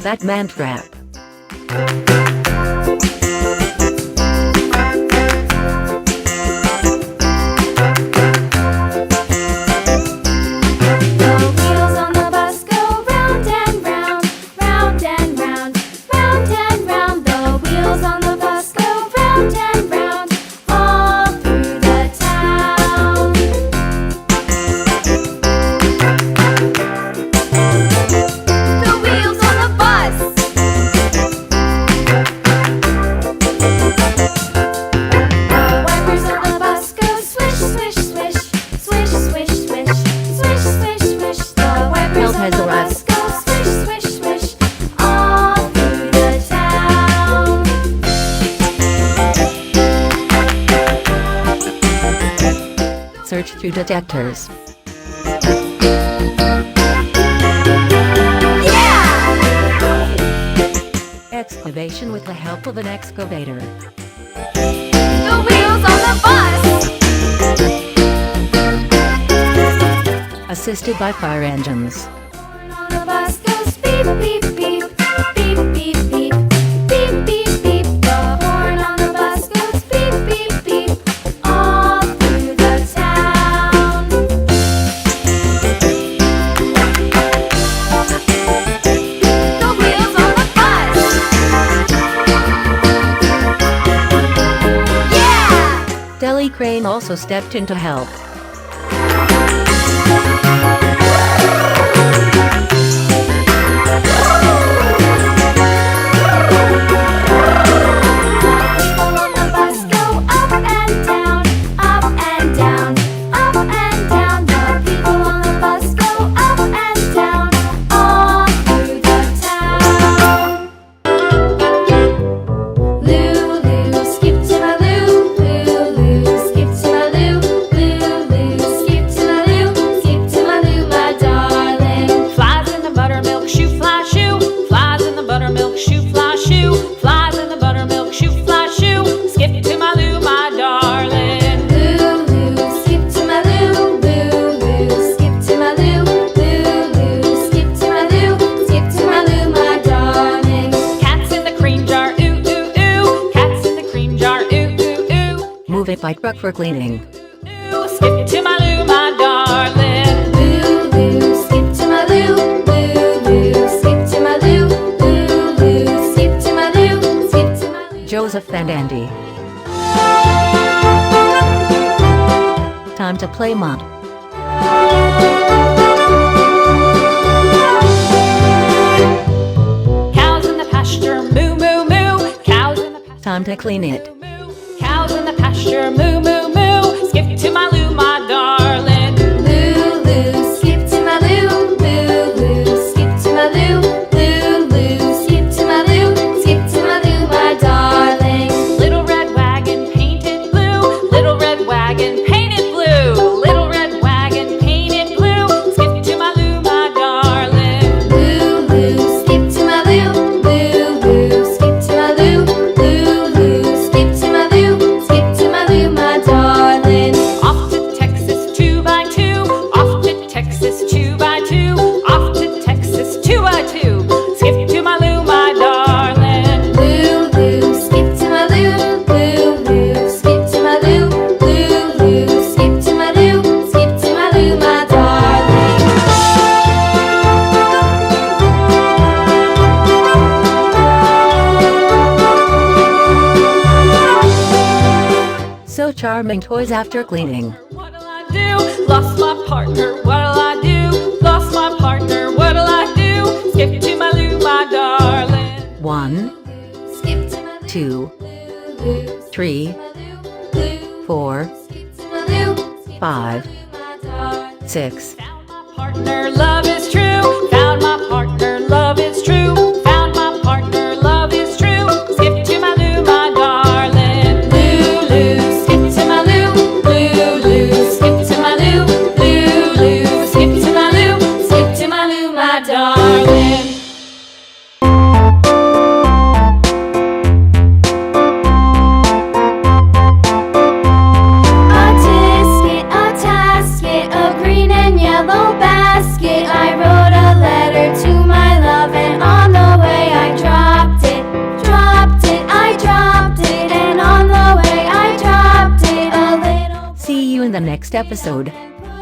Batman trap. Search through detectors. Yeah! Excavation with the help of an excavator. The wheels on the bus! Assisted by fire engines. On the bus goes beep, beep, beep, beep, beep, beep, beep, beep, beep. The horn on the bus goes beep, beep, beep, all through the town. The wheels on the bus! Yeah! Deli crane also stepped in to help. Move it by truck for cleaning. Skip to my loo, my darling. Loo, loo, skip to my loo. Loo, loo, skip to my loo. Loo, loo, skip to my loo. Skip to my loo. Joseph and Andy. Time to play mud. Cows in the pasture, moo, moo, moo. Cows in the pasture. Time to clean it. Cows in the pasture, moo, moo, moo. Skip to my loo, my darling. Loo, loo, skip to my loo. Loo, loo, skip to my loo. Loo, loo, skip to my loo. Skip to my loo, my darling. Little red wagon painted blue. Little red wagon painted blue. Little red wagon painted blue. Skip to my loo, my darling. Loo, loo, skip to my loo. Loo, loo, skip to my loo. Loo, loo, skip to my loo. Skip to my loo, my darling. Off to Texas 2x2. Off to Texas 2x2. Off to Texas 2x2. Skip to my loo, my darling. Loo, loo, skip to my loo. Loo, loo, skip to my loo. Loo, loo, skip to my loo. Skip to my loo, my darling. So charming toys after cleaning. What'll I do? Lost my partner. What'll I do? Lost my partner. What'll I do? Skip to my loo, my darling. 1, Skip to my 2, loo. 3, 4, Skip to my loo. 5, My darling. 6. Found my partner, love is true. Found my partner, love is true. Found my partner, love is true. Skip to my loo, my darling. Loo, loo, skip to my loo. Loo, loo, skip to my loo. Loo, loo, skip to my loo. Skip to my loo, my darling. A tasket, a green and yellow basket. I wrote a letter to my love and in the next episode.